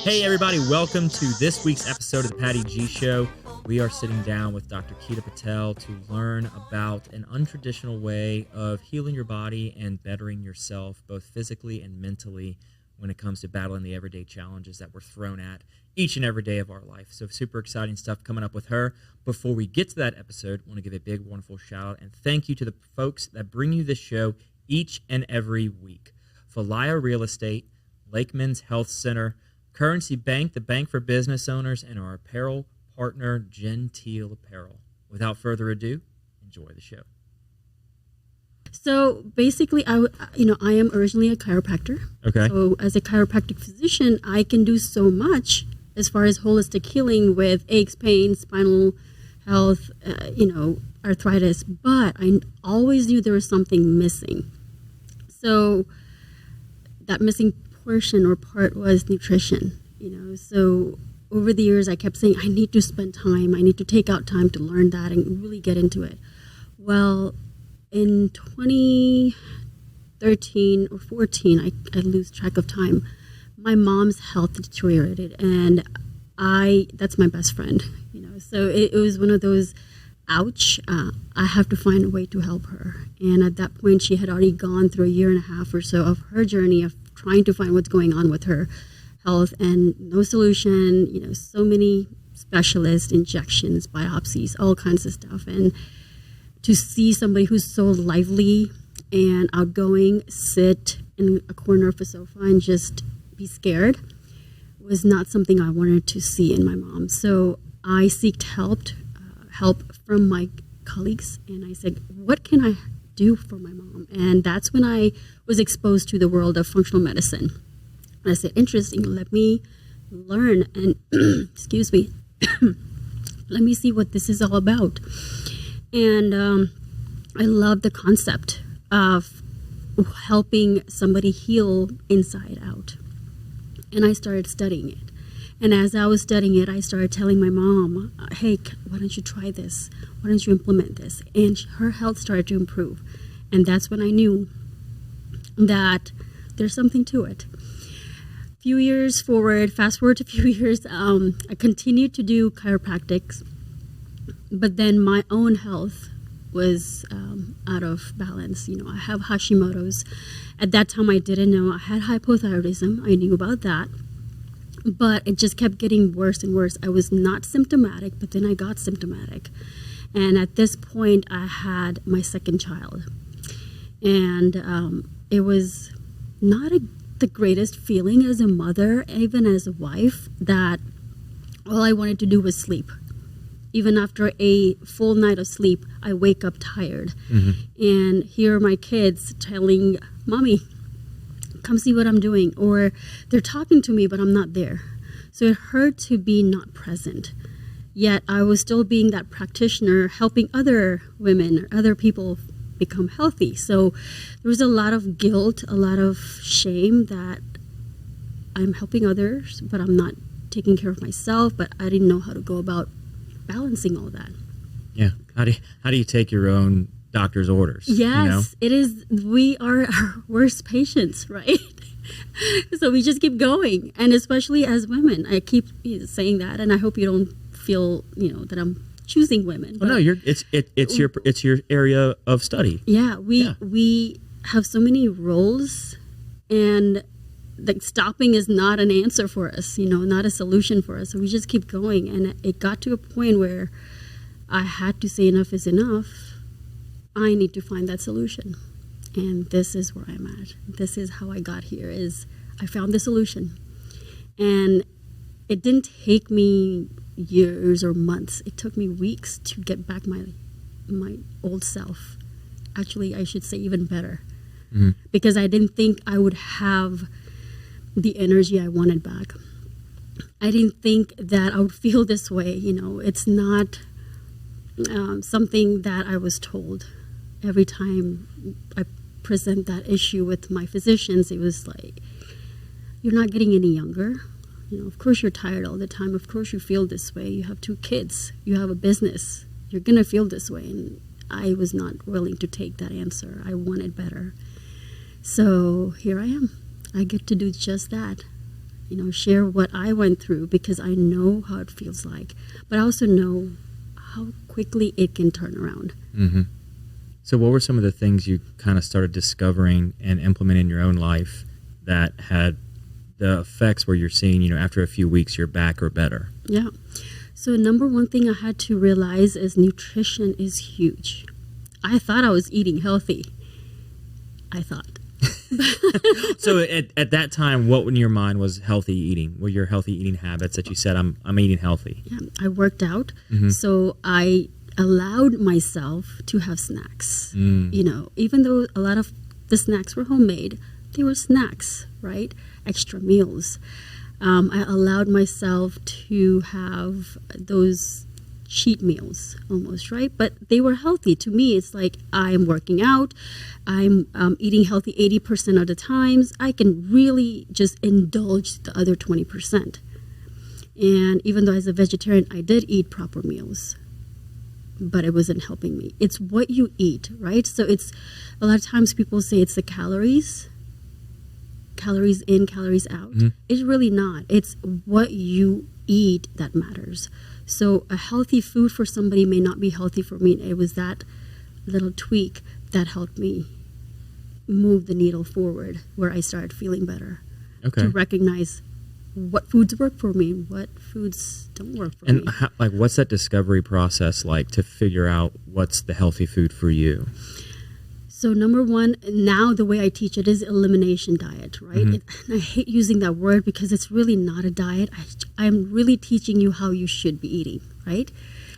Hey everybody, welcome to this week's episode of the Patty G Show. We are sitting down with Dr. Keta Patel to learn about an untraditional way of healing your body and bettering yourself both physically and mentally when it comes to battling the everyday challenges that we're thrown at each and every day of our life. So super exciting stuff coming up with her. Before we get to that episode, I want to give a big, wonderful shout out and thank you to the folks that bring you this show each and every week. Falaya Real Estate, Lakeman's Health Center, Currency Bank, the bank for business owners, and our apparel partner, Genteel Apparel. Without further ado, enjoy the show. So basically, I am originally a chiropractor. Okay. So as a chiropractic physician, I can do so much as far as holistic healing with aches, pain, spinal health, arthritis. But I always knew there was something missing. So that missing portion or part was nutrition. So over the years, I kept saying, I need to spend time. I need to take out time to learn that and really get into it. Well, in 2013 or 14, I lose track of time, my mom's health deteriorated, and that's my best friend, so it was one of those, ouch, I have to find a way to help her. And at that point, she had already gone through a year and a half or so of her journey of trying to find what's going on with her health, and no solution, so many specialists, injections, biopsies, all kinds of stuff. And to see somebody who's so lively and outgoing sit in a corner of a sofa and just be scared was not something I wanted to see in my mom. So I sought help from my colleagues, and I said, what can I do for my mom? And that's when I was exposed to the world of functional medicine. And I said, interesting, let me learn and, excuse me, let me see what this is all about. And I love the concept of helping somebody heal inside out. And I started studying it. And as I was studying it, I started telling my mom, hey, why don't you try this? Why don't you implement this? And her health started to improve. And that's when I knew that there's something to it. Fast forward to a few years, I continued to do chiropractics, but then my own health was out of balance. I have Hashimoto's. At that time, I didn't know I had hypothyroidism. I knew about that, but it just kept getting worse and worse. I was not symptomatic, but then I got symptomatic. And at this point, I had my second child. And it was not the greatest feeling as a mother, even as a wife, that all I wanted to do was sleep. Even after a full night of sleep, I wake up tired. Mm-hmm. And here are my kids telling, Mommy, come see what I'm doing. Or they're talking to me, but I'm not there. So it hurt to be not present. Yet I was still being that practitioner, helping other women or other people become healthy. So there was a lot of guilt, a lot of shame that I'm helping others, but I'm not taking care of myself. But I didn't know how to go about balancing all that. Yeah. How do you take your own doctor's orders? Yes, it is. We are our worst patients, right? So we just keep going. And especially as women, I keep saying that, and I hope you don't feel, that I'm choosing women. Oh, no, it's your area of study. Yeah, we have so many roles, and like stopping is not an answer for us, not a solution for us. So we just keep going. And it got to a point where I had to say enough is enough. I need to find that solution. And this is where I'm at. This is how I got here, is I found the solution. And it didn't take me years or months. It took me weeks to get back my old self. Actually, I should say even better. Mm-hmm. Because I didn't think I would have the energy I wanted back. I didn't think that I would feel this way. It's not something that I was told. Every time I present that issue with my physicians, it was like, you're not getting any younger. Of course you're tired all the time. Of course you feel this way. You have 2 kids. You have a business. You're going to feel this way. And I was not willing to take that answer. I wanted better. So here I am. I get to do just that. share what I went through, because I know how it feels like, but I also know how quickly it can turn around. Mm-hmm. So what were some of the things you kind of started discovering and implementing in your own life that had the effects where you're seeing, after a few weeks, you're back or better? Yeah. So number one thing I had to realize is nutrition is huge. I thought I was eating healthy. I thought. So at that time, what in your mind was healthy eating? What were your healthy eating habits that you said, I'm eating healthy? Yeah, I worked out. Mm-hmm. So I allowed myself to have snacks. Even though a lot of the snacks were homemade, they were snacks, right? Extra meals. I allowed myself to have those cheat meals almost, right? But they were healthy. To me, it's like I'm working out, I'm eating healthy 80% of the times. I can really just indulge the other 20%. And even though as a vegetarian, I did eat proper meals, but it wasn't helping me. It's what you eat, right? So it's a lot of times people say it's the calories in, calories out. Mm-hmm. It's really not. It's what you eat that matters. So a healthy food for somebody may not be healthy for me. It was that little tweak that helped me move the needle forward, where I started feeling better. Okay. To recognize what foods work for me, what foods don't work for me. And what's that discovery process like to figure out what's the healthy food for you? So number one, now the way I teach it is elimination diet, right? Mm-hmm. And I hate using that word because it's really not a diet. I'm really teaching you how you should be eating, right?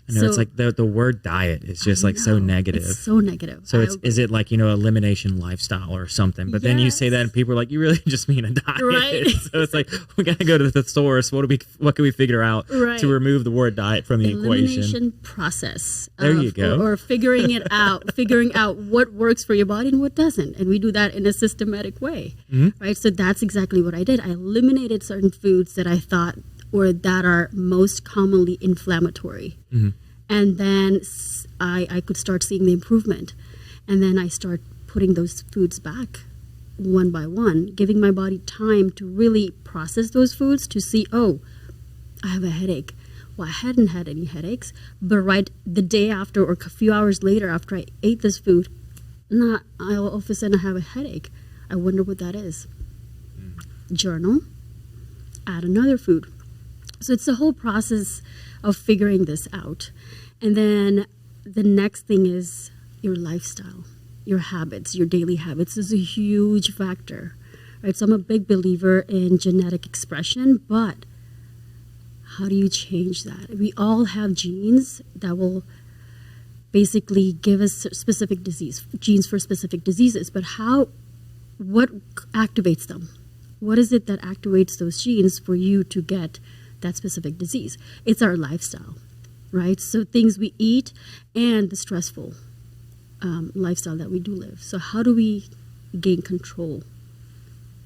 I know, it's like the word diet is just like so negative. It's so negative. So is it like, elimination lifestyle or something? But then you say that and people are like, you really just mean a diet. Right. So it's like, we got to go to the source. What can we figure out right. to remove the word diet from the equation? Elimination process. There you go. Or figuring it out, figuring out what works for your body and what doesn't. And we do that in a systematic way, Mm-hmm. right? So that's exactly what I did. I eliminated certain foods that I thought or that are most commonly inflammatory. Mm-hmm. And then I could start seeing the improvement. And then I start putting those foods back one by one, giving my body time to really process those foods to see, oh, I have a headache. Well, I hadn't had any headaches, but right the day after or a few hours later after I ate this food, I all of a sudden have a headache. I wonder what that is. Journal, add another food. So it's the whole process of figuring this out. And then the next thing is your lifestyle, your habits, your daily habits is a huge factor, right? So I'm a big believer in genetic expression, but how do you change that? We all have genes that will basically give us specific genes for specific diseases, but what activates them? What is it that activates those genes for you to get that specific disease? It's our lifestyle, right? So things we eat and the stressful lifestyle that we do live. So how do we gain control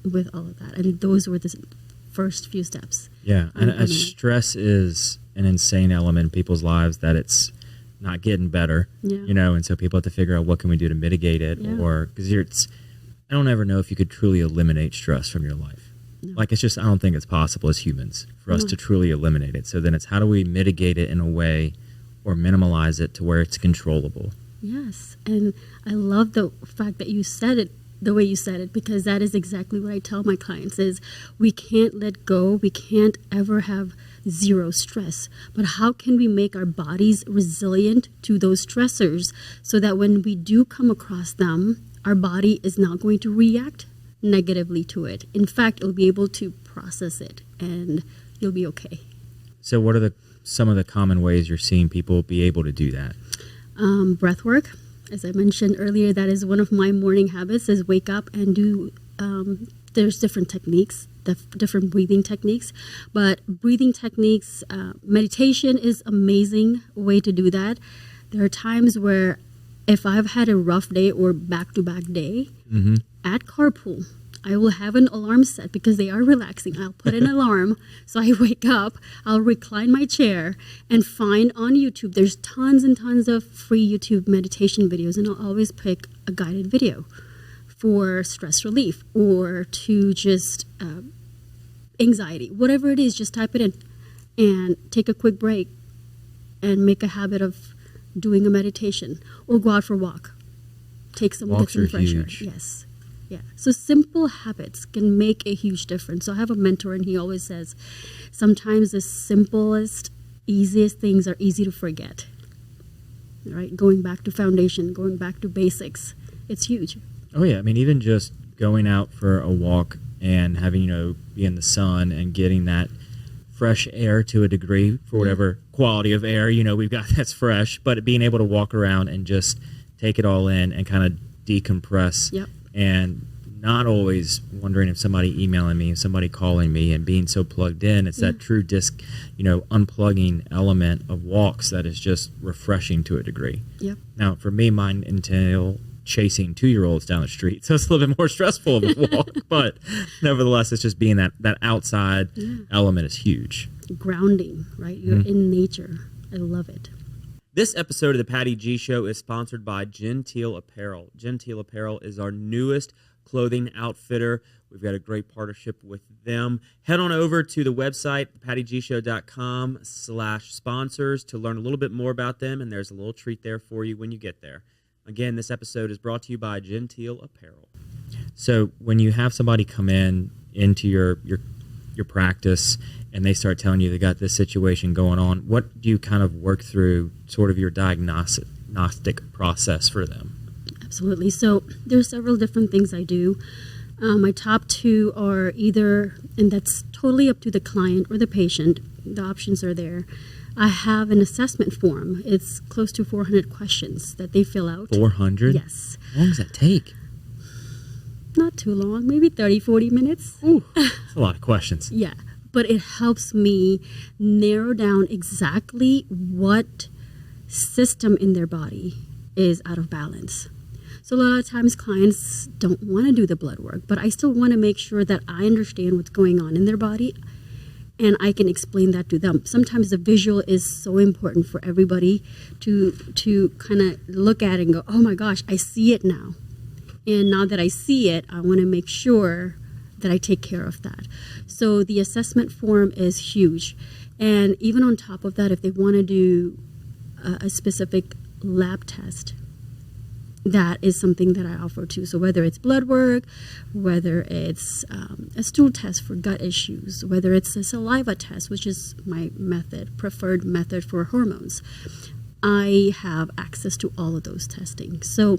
with all of that? And those were the first few steps. Yeah, and stress is an insane element in people's lives that it's not getting better, and so people have to figure out what can we do to mitigate it, or because I don't ever know if you could truly eliminate stress from your life. No. Like, I don't think it's possible as humans for us to truly eliminate it. So then it's how do we mitigate it in a way or minimize it to where it's controllable? Yes. And I love the fact that you said it the way you said it, because that is exactly what I tell my clients is we can't let go. We can't ever have zero stress. But how can we make our bodies resilient to those stressors so that when we do come across them, our body is not going to react negatively to it. In fact, it'll be able to process it and you'll be okay. So what are some of the common ways you're seeing people be able to do that? Breath work. As I mentioned earlier, that is one of my morning habits is wake up and do, there's different techniques, different breathing techniques, but breathing techniques, meditation is amazing way to do that. There are times where if I've had a rough day or back-to-back day, at carpool, I will have an alarm set because they are relaxing. I'll put an alarm so I wake up, I'll recline my chair and find on YouTube, there's tons and tons of free YouTube meditation videos, and I'll always pick a guided video for stress relief or to just anxiety, whatever it is, just type it in and take a quick break and make a habit of doing a meditation or go out for a walk. Get some fresh air. Yes. Yeah. So simple habits can make a huge difference. So I have a mentor and he always says, sometimes the simplest, easiest things are easy to forget. Right? Going back to foundation, going back to basics. It's huge. Oh, yeah. I mean, even just going out for a walk and having, be in the sun and getting that fresh air to a degree for whatever quality of air, we've got that's fresh, but being able to walk around and just take it all in and kind of decompress. Yep. And not always wondering if somebody emailing me, somebody calling me, and being so plugged in. It's that true unplugging element of walks that is just refreshing to a degree. Yep. Now, for me, mine entail chasing 2-year-olds down the street, so it's a little bit more stressful of a walk, but nevertheless, it's just being that outside element is huge. Grounding, right? You're in nature. I love it. This episode of the Patty G Show is sponsored by Genteel Apparel. Genteel Apparel is our newest clothing outfitter. We've got a great partnership with them. Head on over to the website, pattygshow.com/sponsors to learn a little bit more about them, and there's a little treat there for you when you get there. Again, this episode is brought to you by Genteel Apparel. So when you have somebody come into your practice and they start telling you they got this situation going on, what do you kind of work through sort of your diagnostic process for them? Absolutely. So there's several different things I do. My top two are either, and that's totally up to the client or the patient, the options are there. I have an assessment form. It's close to 400 questions that they fill out. 400? Yes. How long does that take? Not too long, maybe 30, 40 minutes. Ooh, that's a lot of questions. Yeah, but it helps me narrow down exactly what system in their body is out of balance. So a lot of times clients don't want to do the blood work, but I still want to make sure that I understand what's going on in their body and I can explain that to them. Sometimes the visual is so important for everybody to kind of look at it and go, oh my gosh, I see it now. And now that I see it, I want to make sure that I take care of that. So the assessment form is huge. And even on top of that, if they want to do a specific lab test, that is something that I offer too. So whether it's blood work, whether it's a stool test for gut issues, whether it's a saliva test, which is my preferred method for hormones, I have access to all of those testing. So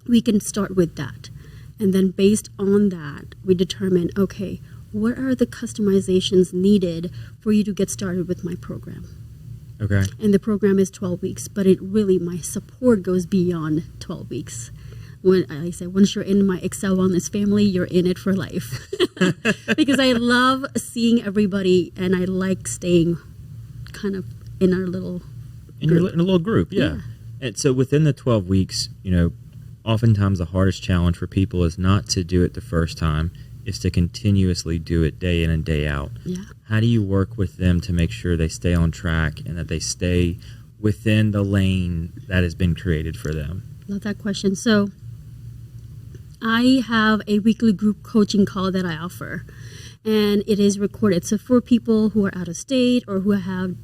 we can start with that. And then based on that, we determine, okay, what are the customizations needed for you to get started with my program? Okay. And the program is 12 weeks, but my support goes beyond 12 weeks. When I say, once you're in my Excel Wellness family, you're in it for life. Because I love seeing everybody, and I like staying kind of in our little in a little group, yeah. And so within the 12 weeks, oftentimes the hardest challenge for people is not to do it the first time, is to continuously do it day in and day out. Yeah. How do you work with them to make sure they stay on track and that they stay within the lane that has been created for them? Love that question. So I have a weekly group coaching call that I offer, and it is recorded. So for people who are out of state or who have,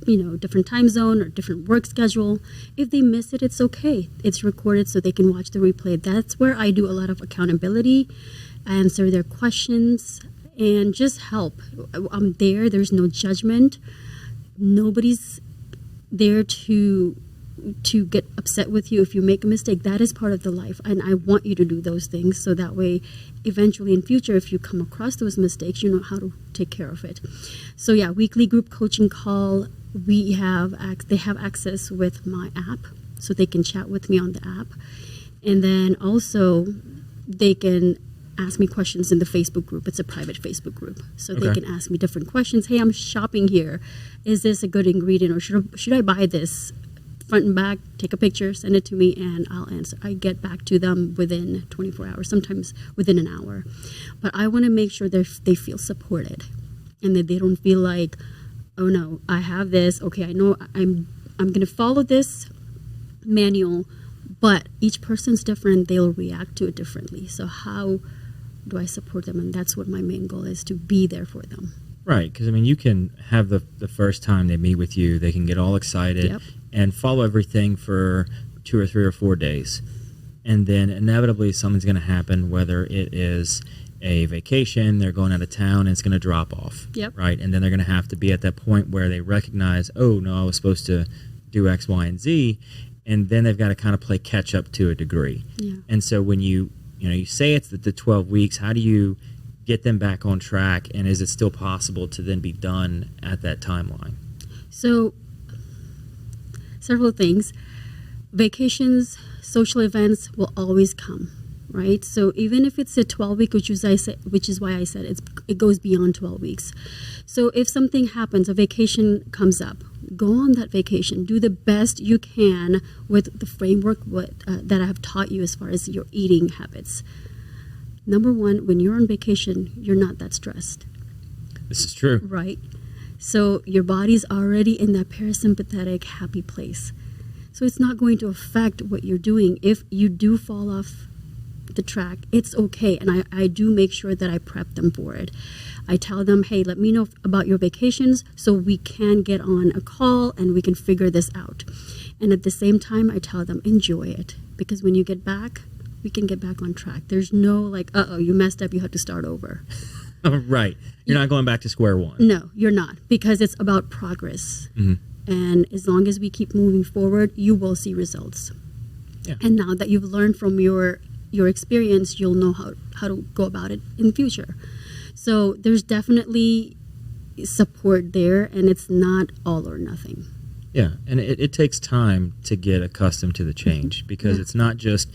different time zone or different work schedule, if they miss it, it's okay. It's recorded so they can watch the replay. That's where I do a lot of accountability, answer their questions, and just help. I'm there. There's no judgment. Nobody's there to get upset with you if you make a mistake. That is part of the life, and I want you to do those things so that way eventually in future, if you come across those mistakes, you know how to take care of it. So yeah, weekly group coaching call. They have access with my app, so they can chat with me on the app, and then also they can ask me questions in the Facebook group. It's a private Facebook group, so they can ask me different questions. Hey, I'm shopping here. Is this a good ingredient, or should I buy this? Front and back, take a picture, send it to me, and I'll answer. I get back to them within 24 hours, sometimes within an hour. But I want to make sure they feel supported, and that they don't feel like, oh no, I have this. Okay, I know I'm going to follow this manual, but each person's different. They'll react to it differently. So how do I support them? And that's what my main goal is, to be there for them. Right, because I mean, you can have the first time they meet with you, they can get all excited Yep. and follow everything for 2 or 3 or 4 days. And then inevitably something's going to happen, whether it is a vacation, they're going out of town, and it's going to drop off. Yep. Right, and then they're going to have to be at that point where they recognize, oh, no, I was supposed to do X, Y, and Z, and then they've got to kind of play catch up to a degree. Yeah. And so when you say it's the 12 weeks, how do you get them back on track, and is it still possible to then be done at that timeline? So, several things. Vacations, social events will always come, right? So even if it's a 12-week, which is why I said it goes beyond 12 weeks. So if something happens, a vacation comes up, go on that vacation. Do the best you can with the framework that I have taught you as far as your eating habits. Number one, when you're on vacation, you're not that stressed. This is true. Right. So your body's already in that parasympathetic, happy place. So it's not going to affect what you're doing. If you do fall off the track, it's okay. And I do make sure that I prep them for it. I tell them, hey, let me know about your vacations so we can get on a call and we can figure this out. And at the same time, I tell them, enjoy it. Because when you get back, we can get back on track. There's no like, you messed up, you have to start over. Right. You're not going back to square one. No, you're not. Because it's about progress. Mm-hmm. And as long as we keep moving forward, you will see results. Yeah. And now that you've learned from your experience, you'll know how to go about it in the future. So there's definitely support there, and it's not all or nothing. Yeah, and it takes time to get accustomed to the change because it's not just,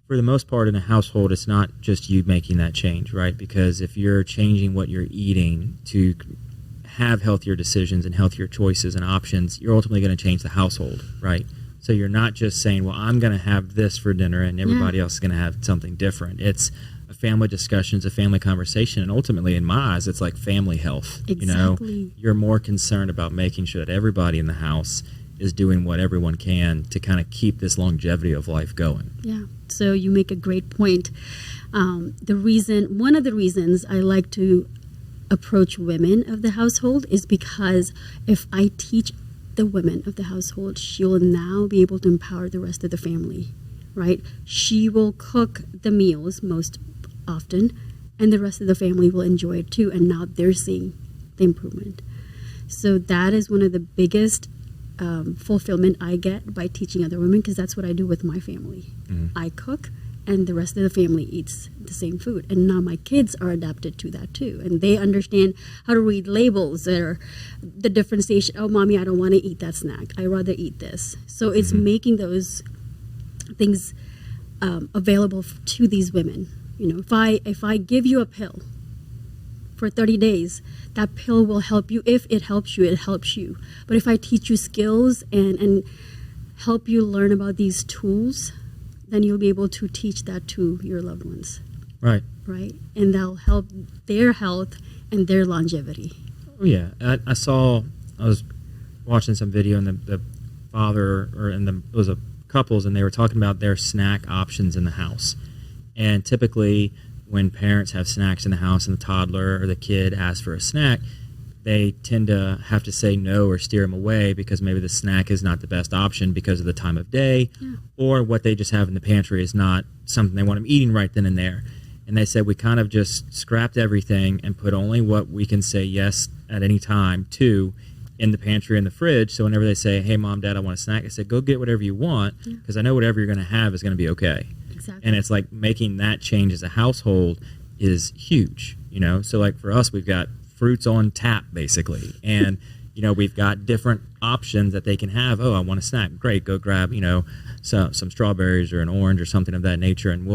for the most part in a household, it's not just you making that change, right? Because if you're changing what you're eating to have healthier decisions and healthier choices and options, you're ultimately going to change the household, right? So you're not just saying, well, I'm going to have this for dinner and everybody else is going to have something different. It's a family discussion, it's a family conversation, and ultimately, in my eyes, it's like family health. Exactly. You're more concerned about making sure that everybody in the house is doing what everyone can to kind of keep this longevity of life going. Yeah. So you make a great point. One of the reasons I like to approach women of the household is because if I teach the women of the household, she will now be able to empower the rest of the family, right? She will cook the meals most often, and the rest of the family will enjoy it too, and now they're seeing the improvement. So that is one of the biggest fulfillment I get by teaching other women, because that's what I do with my family. Mm-hmm. I cook, and the rest of the family eats the same food. And now my kids are adapted to that too. And they understand how to read labels or the differentiation. Oh, mommy, I don't want to eat that snack. I rather eat this. So it's making those things available to these women. If I give you a pill for 30 days, that pill will help you. If it helps you, it helps you. But if I teach you skills and help you learn about these tools, then you'll be able to teach that to your loved ones. Right. Right? And that'll help their health and their longevity. Oh, yeah. I was watching some video, and the father, it was a couples, and they were talking about their snack options in the house. And typically, when parents have snacks in the house and the toddler or the kid asks for a snack, they tend to have to say no or steer them away because maybe the snack is not the best option because of the time of day, or what they just have in the pantry is not something they want them eating right then and there. And they said we kind of just scrapped everything and put only what we can say yes at any time to in the pantry and the fridge. So whenever they say, hey, Mom, Dad, I want a snack, I said, go get whatever you want because I know whatever you're going to have is going to be okay. Exactly. And it's like making that change as a household is huge, So like for us, we've got fruits on tap basically, and we've got different options that they can have. Oh, I want a snack, great, go grab some strawberries or an orange or something of that nature, and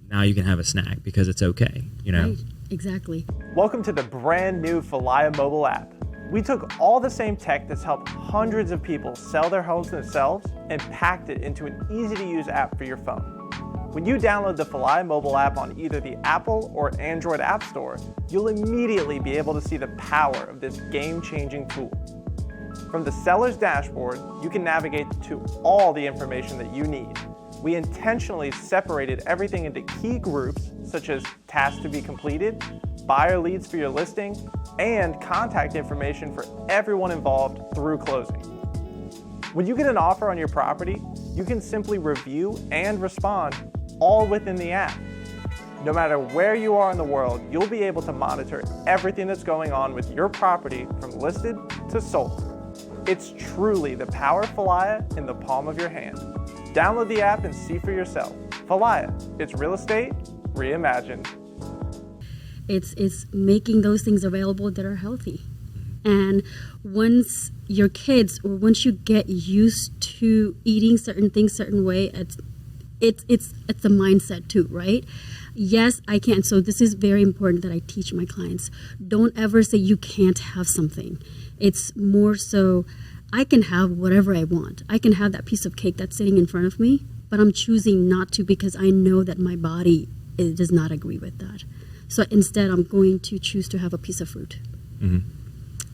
now you can have a snack because it's okay. Right. Exactly. Welcome to the brand new Falaya mobile app. We took all the same tech that's helped hundreds of people sell their homes themselves and packed it into an easy to use app for your phone. When you download the Falaya mobile app on either the Apple or Android App Store, you'll immediately be able to see the power of this game-changing tool. From the seller's dashboard, you can navigate to all the information that you need. We intentionally separated everything into key groups, such as tasks to be completed, buyer leads for your listing, and contact information for everyone involved through closing. When you get an offer on your property, you can simply review and respond all within the app. No matter where you are in the world, you'll be able to monitor everything that's going on with your property from listed to sold. It's truly the power of Falaya in the palm of your hand. Download the app and see for yourself. Falaya, it's real estate reimagined. It's making those things available that are healthy. And once your kids, or once you get used to eating certain things certain way, it's a mindset too, right? Yes, I can. So this is very important that I teach my clients. Don't ever say you can't have something. It's more so I can have whatever I want. I can have that piece of cake that's sitting in front of me, but I'm choosing not to because I know that my body does not agree with that. So instead, I'm going to choose to have a piece of fruit. Mm-hmm.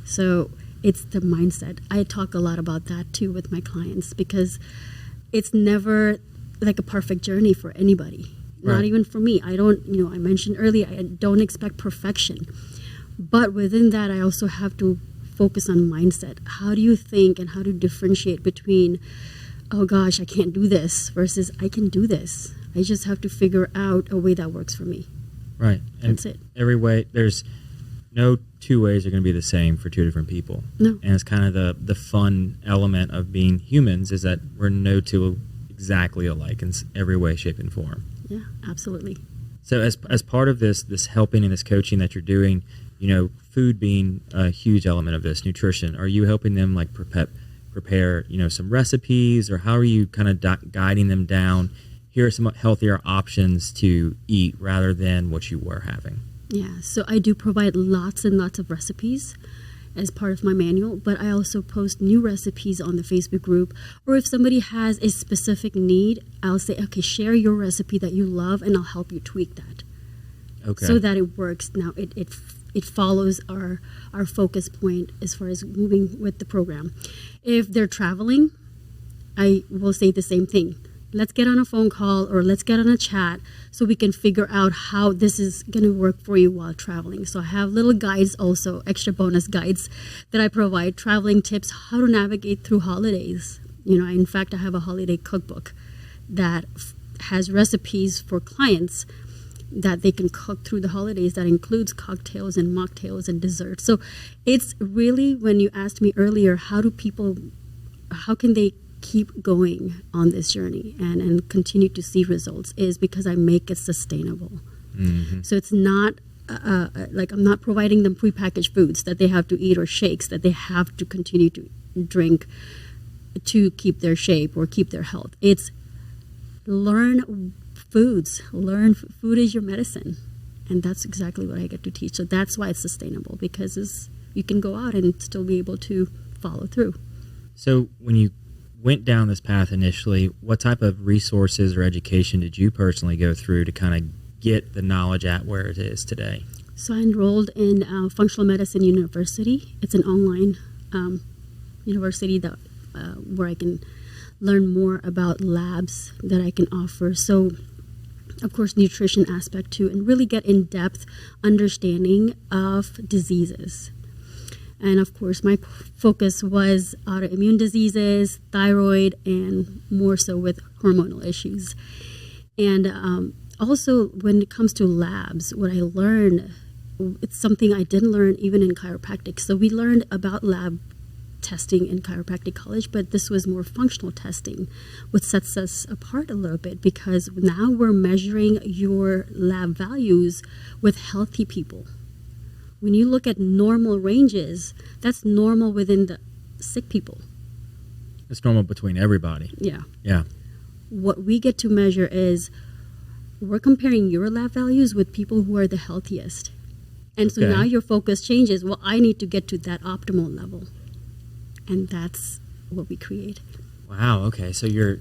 So it's the mindset. I talk a lot about that too with my clients because it's never like a perfect journey for anybody. Right. Not even for me. I mentioned earlier, I don't expect perfection. But within that, I also have to focus on mindset. How do you think and how to differentiate between, oh gosh, I can't do this versus I can do this. I just have to figure out a way that works for me. Right. And that's it. Every way, there's no two ways are going to be the same for two different people. No. And it's kind of the fun element of being humans is that we're no two exactly alike in every way, shape, and form. Yeah, absolutely. So as part of this helping and this coaching that you're doing, food being a huge element of this, nutrition, are you helping them like prepare, some recipes, or how are you kind of guiding them down? Here are some healthier options to eat rather than what you were having. Yeah, so I do provide lots and lots of recipes as part of my manual, but I also post new recipes on the Facebook group. Or if somebody has a specific need, I'll say, okay, share your recipe that you love and I'll help you tweak that. Okay. So that it works. Now it follows our focus point as far as moving with the program. If they're traveling, I will say the same thing. Let's get on a phone call or let's get on a chat so we can figure out how this is going to work for you while traveling. So I have little guides also, extra bonus guides that I provide, traveling tips, how to navigate through holidays. In fact, I have a holiday cookbook that has recipes for clients that they can cook through the holidays that includes cocktails and mocktails and desserts. So it's really, when you asked me earlier, how can they keep going on this journey and continue to see results, is because I make it sustainable. Mm-hmm. So it's not like I'm not providing them prepackaged foods that they have to eat or shakes that they have to continue to drink to keep their shape or keep their health. It's learn foods. Learn food is your medicine. And that's exactly what I get to teach. So that's why it's sustainable, because you can go out and still be able to follow through. So when you went down this path initially, what type of resources or education did you personally go through to kind of get the knowledge at where it is today? So I enrolled in Functional Medicine University. It's an online university that where I can learn more about labs that I can offer. So, of course, nutrition aspect too, and really get in-depth understanding of diseases. And of course, my focus was autoimmune diseases, thyroid, and more so with hormonal issues. And also, when it comes to labs, what I learned, it's something I didn't learn even in chiropractic. So we learned about lab testing in chiropractic college, but this was more functional testing, which sets us apart a little bit, because now we're measuring your lab values with healthy people. When you look at normal ranges, that's normal within the sick people. It's normal between everybody. Yeah. Yeah. What we get to measure is we're comparing your lab values with people who are the healthiest. And so now your focus changes. Well, I need to get to that optimal level. And that's what we create. Wow. Okay. So you're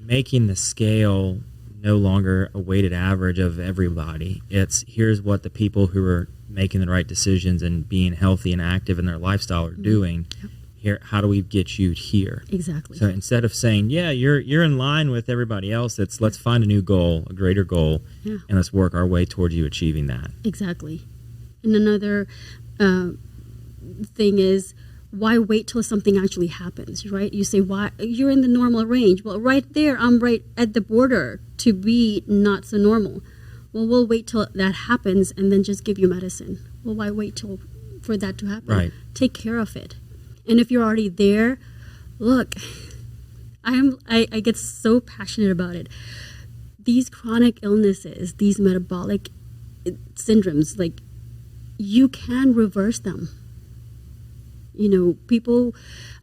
making the scale no longer a weighted average of everybody. It's here's what the people who are making the right decisions and being healthy and active in their lifestyle are doing. Yep. Here, how do we get you here? Exactly. So instead of saying, yeah, you're in line with everybody else, it's let's find a new goal, a greater goal, and let's work our way towards you achieving that. Exactly. And another thing is, why wait till something actually happens, right? You say, why? You're in the normal range. Well, right there, I'm right at the border to be not so normal. Well, we'll wait till that happens and then just give you medicine. Well, why wait till for that to happen? Right. Take care of it. And if you're already there, look, I get so passionate about it. These chronic illnesses, these metabolic syndromes, like, you can reverse them. You know,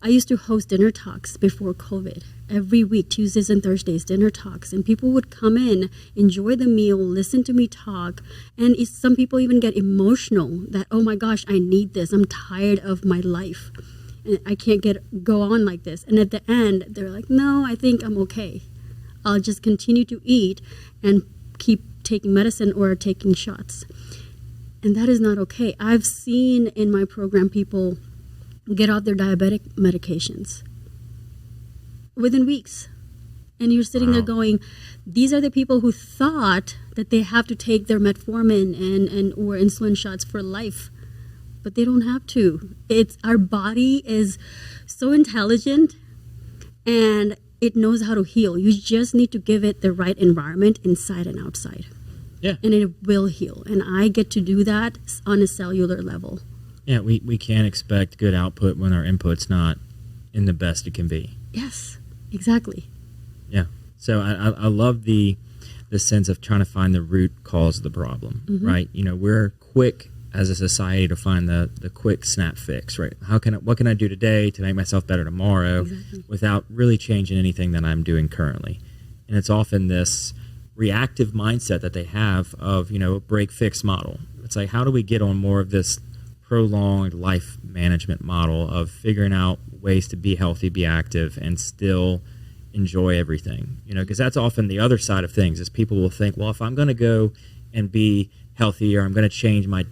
I used to host dinner talks before COVID. Every week, Tuesdays and Thursdays, dinner talks. And people would come in, enjoy the meal, listen to me talk. And some people even get emotional that, oh my gosh, I need this. I'm tired of my life. And I can't go on like this. And at the end, they're like, no, I think I'm okay. I'll just continue to eat and keep taking medicine or taking shots. And that is not okay. I've seen in my program people get off their diabetic medications within weeks. And you're sitting there going, these are the people who thought that they have to take their metformin and or insulin shots for life. But they don't have to. Our body is so intelligent and it knows how to heal. You just need to give it the right environment inside and outside. Yeah. And it will heal. And I get to do that on a cellular level. Yeah, we can't expect good output when our input's not in the best it can be. Yes, exactly. Yeah. So I love the sense of trying to find the root cause of the problem, right? You know, we're quick as a society to find the quick snap fix, right? What can I do today to make myself better tomorrow without really changing anything that I'm doing currently? And it's often this reactive mindset that they have of, you know, a break-fix model. It's like, how do we get on more of this prolonged life management model of figuring out ways to be healthy, be active, and still enjoy everything? You know, because that's often the other side of things is people will think, well, if I'm going to go and be healthy or I'm going to change my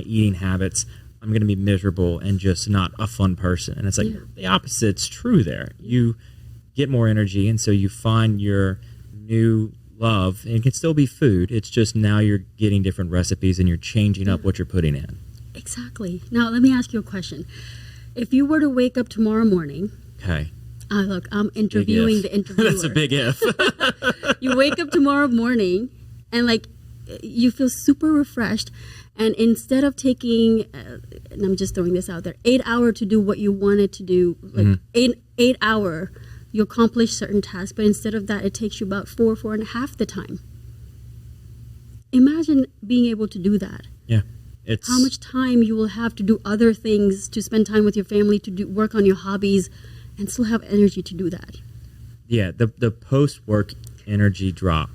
eating habits, I'm going to be miserable and just not a fun person. And it's like the opposite's true there. You get more energy, and so you find your new love, and it can still be food. It's just now you're getting different recipes and you're changing up what you're putting in. Exactly. Now, let me ask you a question. If you were to wake up tomorrow morning... Okay. Look, I'm interviewing the interviewer. That's a big if. You wake up tomorrow morning and, like, you feel super refreshed, and instead of taking, and I'm just throwing this out there, 8 hours to do what you wanted to do, like 8 hour, you accomplish certain tasks, but instead of that, it takes you about 4.5 the time. Imagine being able to do that. Yeah. How much time you will have to do other things, to spend time with your family, to work on your hobbies, and still have energy to do that. Yeah, the post-work energy drop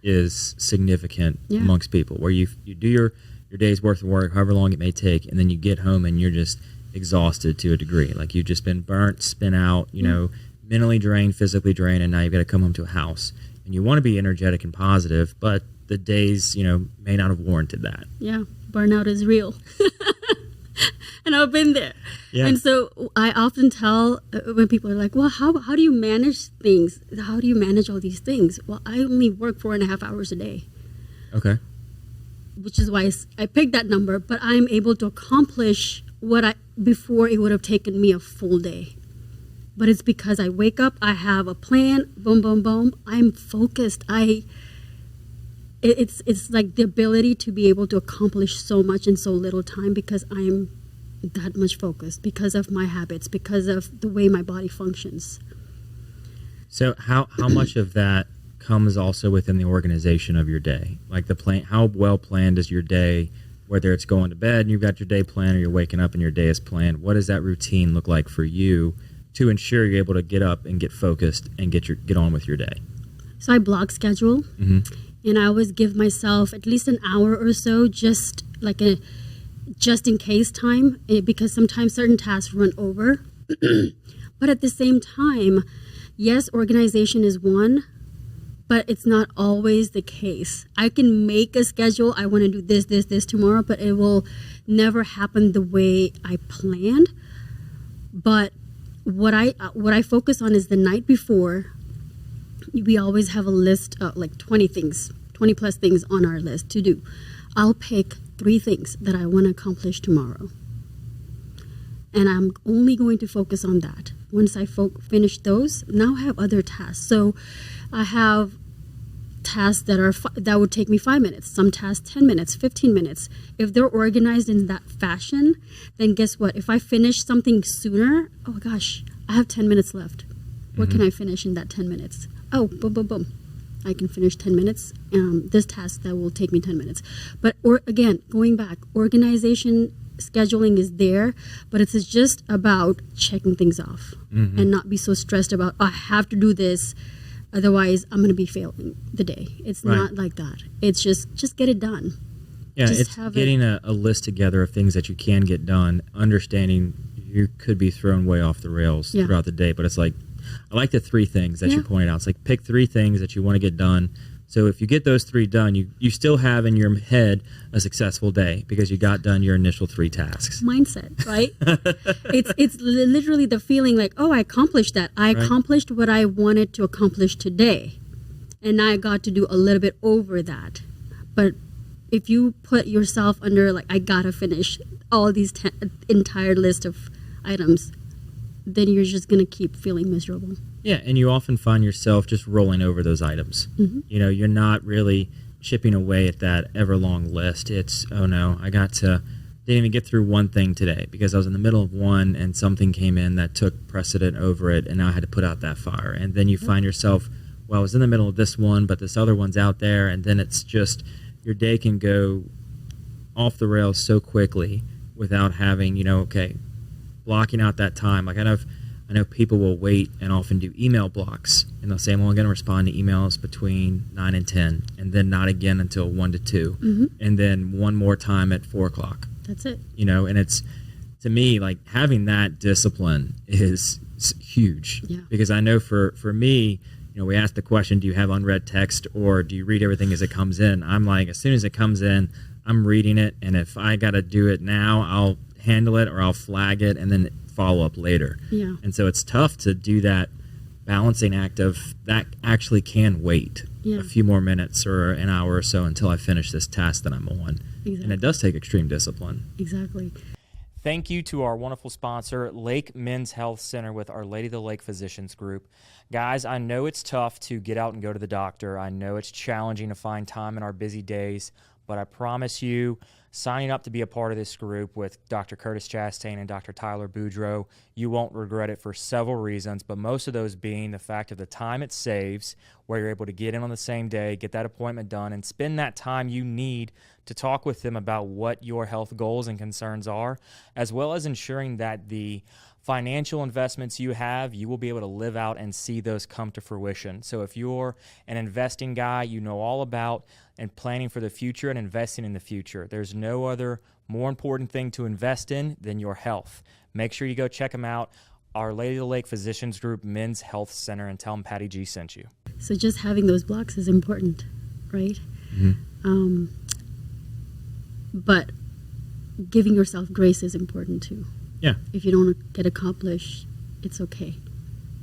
is significant amongst people, where you do your day's worth of work, however long it may take, and then you get home and you're just exhausted to a degree. Like you've just been burnt, spent out, you know, mentally drained, physically drained, and now you've got to come home to a house. And you want to be energetic and positive, but the days, you know, may not have warranted that. Yeah, burnout is real. And I've been there. Yeah. And so I often tell when people are like, well, how do you manage things? How do you manage all these things? Well, I only work 4.5 hours a day. Okay. Which is why I picked that number, but I'm able to accomplish before it would have taken me a full day. But it's because I wake up, I have a plan, boom, boom, boom. I'm focused. It's like the ability to be able to accomplish so much in so little time because I'm that much focused, because of my habits, because of the way my body functions. So how much of that comes also within the organization of your day? Like the plan, how well planned is your day, whether it's going to bed and you've got your day planned or you're waking up and your day is planned? What does that routine look like for you to ensure you're able to get up and get focused and get on with your day? So I block schedule, and I always give myself at least an hour or so, just in case time, because sometimes certain tasks run over. But at the same time, yes, organization is one, but it's not always the case. I can make a schedule. I want to do this tomorrow, but it will never happen the way I planned. But what I focus on is the night before. We always have a list of like 20 plus things on our list to do. I'll pick 3 things that I want to accomplish tomorrow. And I'm only going to focus on that. Once I finish those, now I have other tasks. So I have tasks that would take me 5 minutes, some tasks 10 minutes, 15 minutes. If they're organized in that fashion, then guess what? If I finish something sooner, oh gosh, I have 10 minutes left. What can I finish in that 10 minutes? Oh, boom, boom, boom. I can finish 10 minutes. This task that will take me 10 minutes. But again, going back, organization, scheduling is there, but it's just about checking things off and not be so stressed about, I have to do this, otherwise I'm going to be failing the day. It's not like that. It's just get it done. Yeah, just it's getting a list together of things that you can get done, understanding you could be thrown way off the rails throughout the day, but it's like, I like the 3 things that you pointed out. It's like pick 3 things that you want to get done. So if you get those 3 done, you still have in your head a successful day because you got done your initial 3 tasks. Mindset, right? it's literally the feeling like, oh, I accomplished that. I accomplished what I wanted to accomplish today. And I got to do a little bit over that. But if you put yourself under like, I got to finish all these entire list of items, then you're just going to keep feeling miserable. Yeah, and you often find yourself just rolling over those items. You know, you're not really chipping away at that ever-long list. It's, oh no, didn't even get through one thing today because I was in the middle of one and something came in that took precedent over it, and now I had to put out that fire. And then you find yourself, well, I was in the middle of this one, but this other one's out there, and then it's just, your day can go off the rails so quickly without having, blocking out that time. Like I know people will wait and often do email blocks, and they'll say, well, I'm going to respond to emails between 9 and 10, and then not again until 1 to 2, and then one more time at 4 o'clock. That's it. And it's, to me, like having that discipline is huge. Yeah. Because I know for me, we ask the question, do you have unread text or do you read everything as it comes in? I'm like, as soon as it comes in, I'm reading it, and if I got to do it now, I'll handle it or I'll flag it and then follow up later. Yeah. And so it's tough to do that balancing act of that actually can wait a few more minutes or an hour or so until I finish this task that I'm on. Exactly. And it does take extreme discipline. Exactly. Thank you to our wonderful sponsor, Lake Men's Health Center with Our Lady of the Lake Physicians Group. Guys, I know it's tough to get out and go to the doctor. I know it's challenging to find time in our busy days, but I promise you, signing up to be a part of this group with Dr. Curtis Chastain and Dr. Tyler Boudreau, you won't regret it for several reasons, but most of those being the fact of the time it saves, where you're able to get in on the same day, get that appointment done, and spend that time you need to talk with them about what your health goals and concerns are, as well as ensuring that the financial investments you have, you will be able to live out and see those come to fruition. So if you're an investing guy, you know all about and planning for the future and investing in the future. There's no other more important thing to invest in than your health. Make sure you go check them out. Our Lady of the Lake Physicians Group Men's Health Center, and tell them Patty G sent you. So just having those blocks is important, right? But giving yourself grace is important too. Yeah. If you don't get accomplished, it's okay.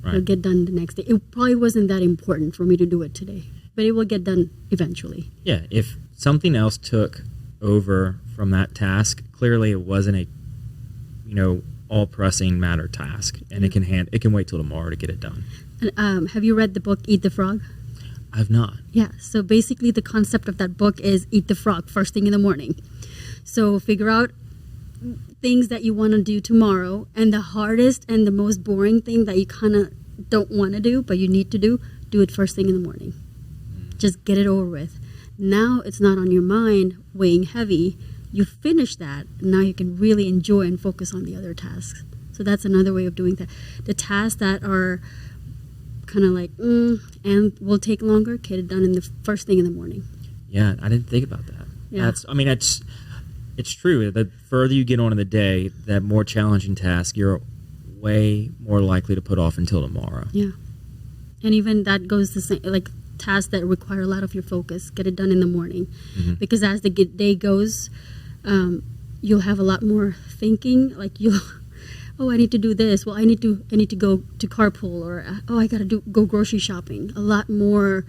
Right. It'll get done the next day. It probably wasn't that important for me to do it today, but it will get done eventually. Yeah, if something else took over from that task, clearly it wasn't a, all pressing matter task, and it can wait till tomorrow to get it done. And, have you read the book Eat the Frog? I've not. Yeah. So basically, the concept of that book is eat the frog first thing in the morning. So figure out things that you want to do tomorrow, and the hardest and the most boring thing that you kind of don't want to do but you need to do it first thing in the morning. Just get it over with. Now it's not on your mind weighing heavy. You finish that, and now you can really enjoy and focus on the other tasks. So that's another way of doing that. The tasks that are kind of like and will take longer, get it done in the first thing in the morning. Yeah, I didn't think about that. Yeah. It's true. The further you get on in the day, that more challenging task, you're way more likely to put off until tomorrow. Yeah. And even that goes the same, like tasks that require a lot of your focus, get it done in the morning. Because as the day goes, you'll have a lot more thinking, like I need to do this. Well, I need to go to carpool, or I got to go grocery shopping. A lot more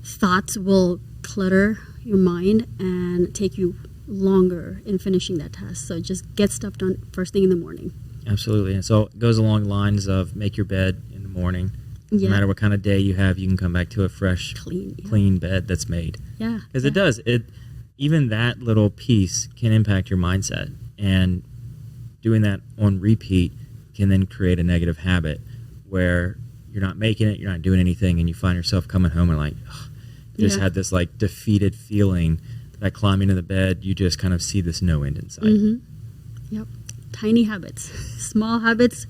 thoughts will clutter your mind and take you longer in finishing that task. So just get stuff done first thing in the morning. Absolutely. And so it goes along the lines of make your bed in the morning. Yeah. No matter what kind of day you have, you can come back to a fresh, clean bed that's made. Yeah. Because it does. Even that little piece can impact your mindset. And doing that on repeat can then create a negative habit where you're not making it, you're not doing anything, and you find yourself coming home and like, you just had this like defeated feeling that climbing into the bed, you just kind of see this no end in sight. Mm-hmm. Yep. Tiny habits. Small habits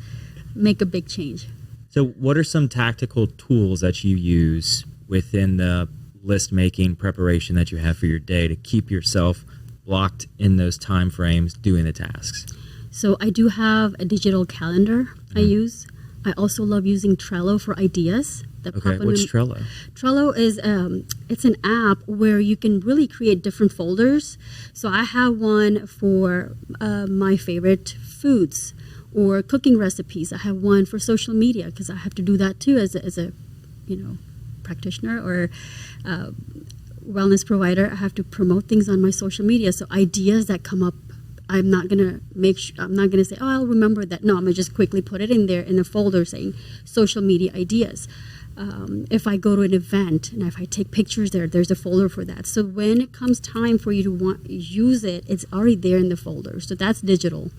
make a big change. So what are some tactical tools that you use within the list making preparation that you have for your day to keep yourself blocked in those time frames doing the tasks? So I do have a digital calendar I use. I also love using Trello for ideas. Okay, what's Trello? Trello is it's an app where you can really create different folders. So I have one for my favorite foods or cooking recipes. I have one for social media because I have to do that too as a practitioner or wellness provider. I have to promote things on my social media. So ideas that come up, I'm not gonna say, oh, I'll remember that. No, I'm gonna just quickly put it in there in a folder saying social media ideas. If I go to an event and if I take pictures there's a folder for that. So when it comes time for you to use it, it's already there in the folder. So that's digital.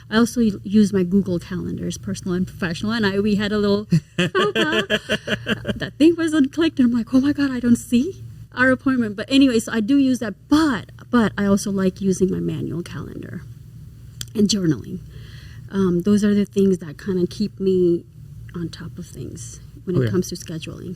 I also use my Google calendars, personal and professional, and we had a little that thing wasn't clicked, and I'm like, oh my God, I don't see our appointment. But anyway, so I do use that, but I also like using my manual calendar and journaling. Those are the things that kind of keep me on top of things when it comes to scheduling.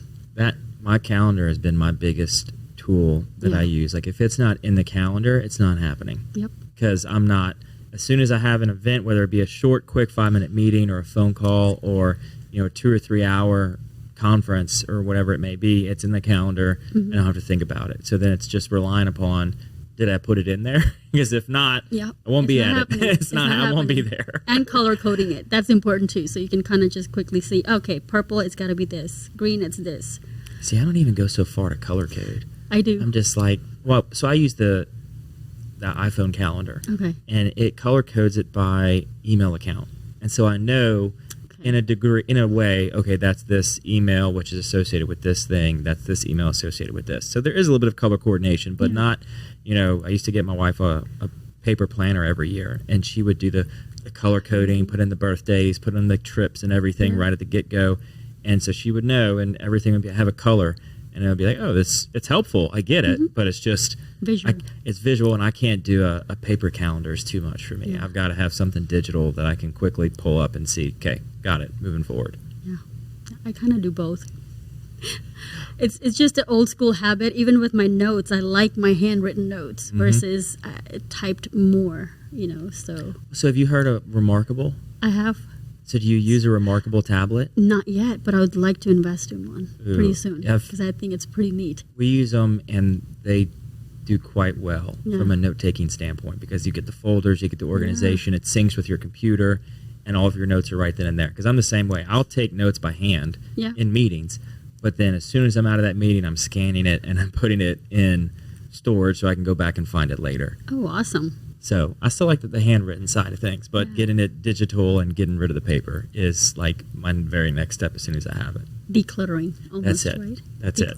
My calendar has been my biggest tool that I use. Like if it's not in the calendar, it's not happening. Yep. Because I'm not, as soon as I have an event, whether it be a short, quick 5-minute meeting or a phone call or, a 2 or 3 hour conference or whatever it may be, it's in the calendar and I don't have to think about it. So then it's just relying upon, did I put it in there? Because if not, I won't be at it. I won't be there. And color coding it. That's important too. So you can kind of just quickly see, okay, purple, it's got to be this. Green, it's this. See, I don't even go so far to color code. I do. I'm just like, so I use the iPhone calendar. Okay. And it color codes it by email account. And so I know in a way, okay, that's this email which is associated with this thing, that's this email associated with this. So there is a little bit of color coordination, but not, I used to get my wife a paper planner every year, and she would do the color coding, put in the birthdays, put in the trips and everything right at the get-go. And so she would know, and everything would have a color. And it would be like, oh, it's helpful. I get it, but it's just visual. It's visual, and I can't do a paper calendar. Is too much for me. Yeah. I've got to have something digital that I can quickly pull up and see. Okay, got it. Moving forward. Yeah, I kind of do both. It's just an old school habit. Even with my notes, I like my handwritten notes versus typed more. So have you heard of Remarkable? I have. So do you use a Remarkable tablet? Not yet, but I would like to invest in one pretty soon because I think it's pretty neat. We use them, and they do quite well from a note-taking standpoint because you get the folders, you get the organization, it syncs with your computer, and all of your notes are right then and there. Because I'm the same way. I'll take notes by hand in meetings, but then as soon as I'm out of that meeting, I'm scanning it, and I'm putting it in storage so I can go back and find it later. Oh, awesome. So I still like the handwritten side of things, but getting it digital and getting rid of the paper is like my very next step as soon as I have it. Decluttering. Almost, That's it. Right? That's it.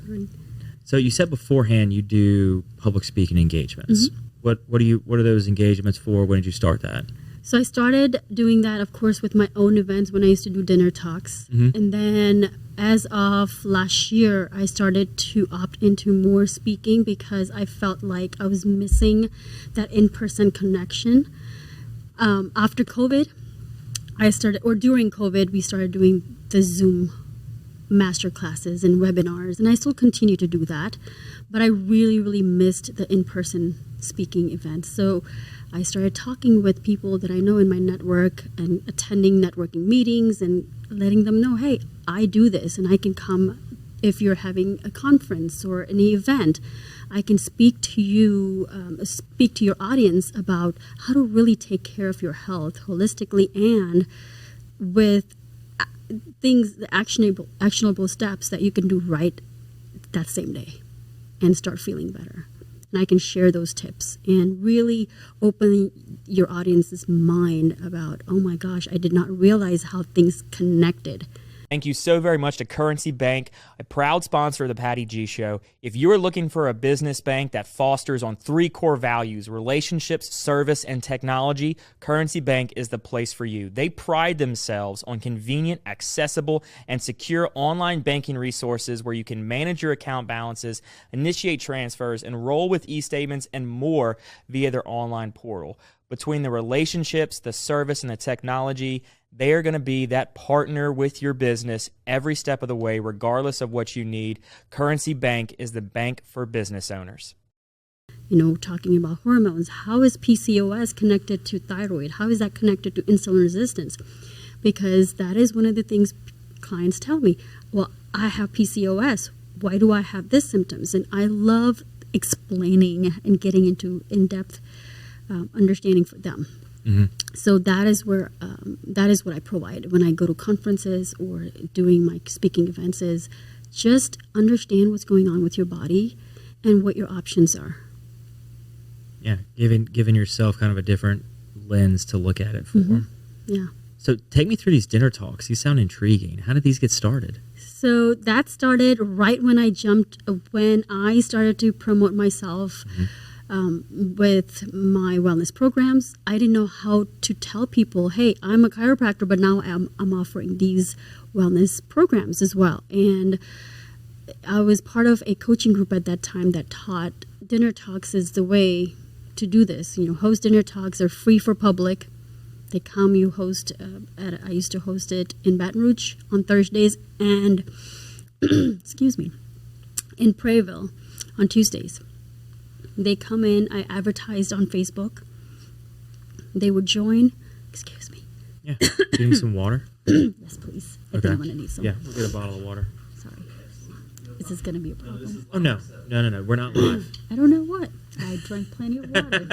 So you said beforehand you do public speaking engagements. What are those engagements for? When did you start that? So I started doing that, of course, with my own events when I used to do dinner talks. And then as of last year, I started to opt into more speaking because I felt like I was missing that in-person connection. After COVID, during COVID, we started doing the Zoom master classes and webinars, and I still continue to do that. But I really, really missed the in-person speaking events. So I started talking with people that I know in my network and attending networking meetings and letting them know, hey, I do this and I can come if you're having a conference or any event. I can speak to you, speak to your audience about how to really take care of your health holistically and with things, the actionable steps that you can do right that same day and start feeling better. and I can share those tips and really open your audience's mind about, oh my gosh, I did not realize how things connected. Thank you so very much to Currency Bank, a proud sponsor of the Patty G Show. If you are looking for a business bank that fosters on 3 core values, relationships, service, and technology, Currency Bank is the place for you. They pride themselves on convenient, accessible, and secure online banking resources where you can manage your account balances, initiate transfers, enroll with e-statements, and more via their online portal. Between the relationships, the service, and the technology, they are going to be that partner with your business every step of the way, regardless of what you need. Currency Bank is the bank for business owners. Talking about hormones, how is PCOS connected to thyroid? How is that connected to insulin resistance? Because that is one of the things clients tell me. Well, I have PCOS. Why do I have these symptoms? And I love explaining and getting into in-depth understanding for them. Mm-hmm. So that is what I provide when I go to conferences or doing my speaking events, is just understand what's going on with your body and what your options are. Yeah, giving yourself kind of a different lens to look at it for. Mm-hmm. Yeah. So take me through these dinner talks. These sound intriguing. How did these get started? So that started right when I started to promote myself. Mm-hmm. With my wellness programs. I didn't know how to tell people, hey, I'm a chiropractor, but now I'm offering these wellness programs as well. And I was part of a coaching group at that time that taught dinner talks is the way to do this. Host dinner talks are free for public. They come, you host, I used to host it in Baton Rouge on Thursdays and, excuse me, in Prairieville on Tuesdays. They come in, I advertised on Facebook. They would join. Excuse me. Yeah. Do you need some water? Yes, please. I think I'm going to need some. Yeah, we'll get a bottle of water. Sorry. Is this going to be a problem? Oh, no. No. We're not live. I don't know what. I drank plenty of water.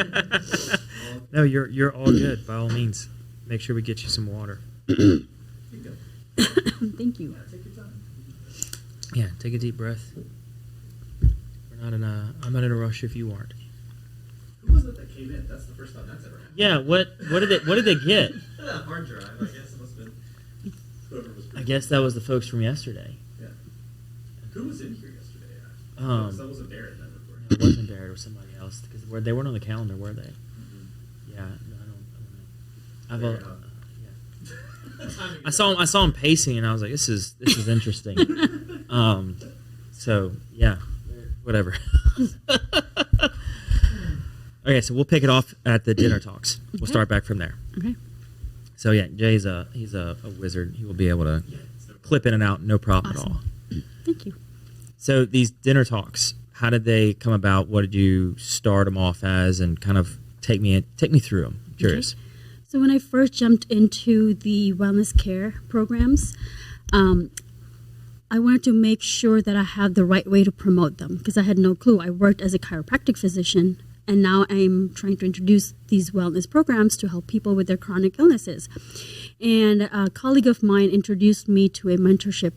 No, you're all good. By all means, make sure we get you some water. Thank you. Yeah, take a deep breath. I'm not in a rush if you aren't. Who was it that came in? That's the first time that's ever happened. Yeah, what did they get? Hard drive. I guess it must have been whoever was. I guess that was the folks from yesterday. Yeah. Who was in here yesterday? That wasn't Barrett that recorded. It wasn't Barrett, it was somebody else because they weren't on the calendar, were they? Mm-hmm. Yeah, no, I don't know. I saw him pacing, and I was like, "This is interesting." So yeah, whatever. Okay, so we'll pick it off at the dinner talks. Okay. We'll start back from there. Okay. So yeah, Jay's he's a wizard. He will be able to clip in and out, no problem awesome. at all. Thank you. So these dinner talks, how did they come about? What did you start them off as, and kind of take me through them? I'm curious. Okay. So when I first jumped into the wellness care programs, I wanted to make sure that I had the right way to promote them because I had no clue. I worked as a chiropractic physician, and now I'm trying to introduce these wellness programs to help people with their chronic illnesses. And a colleague of mine introduced me to a mentorship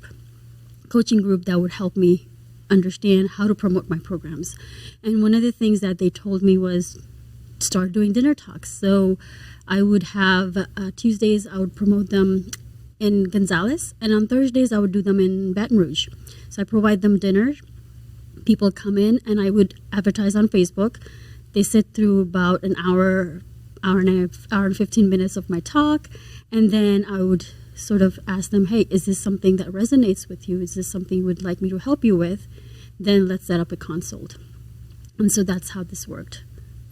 coaching group that would help me understand how to promote my programs. And one of the things that they told me was start doing dinner talks. So I would have Tuesdays, I would promote them in Gonzales, and on Thursdays I would do them in Baton Rouge. So I provide them dinner. People come in, and I would advertise on Facebook. They sit through about an hour and 15 minutes of my talk, and then I would sort of ask them, hey, is this something that resonates with you? Is this something you would like me to help you with? Then let's set up a consult. And so that's how this worked.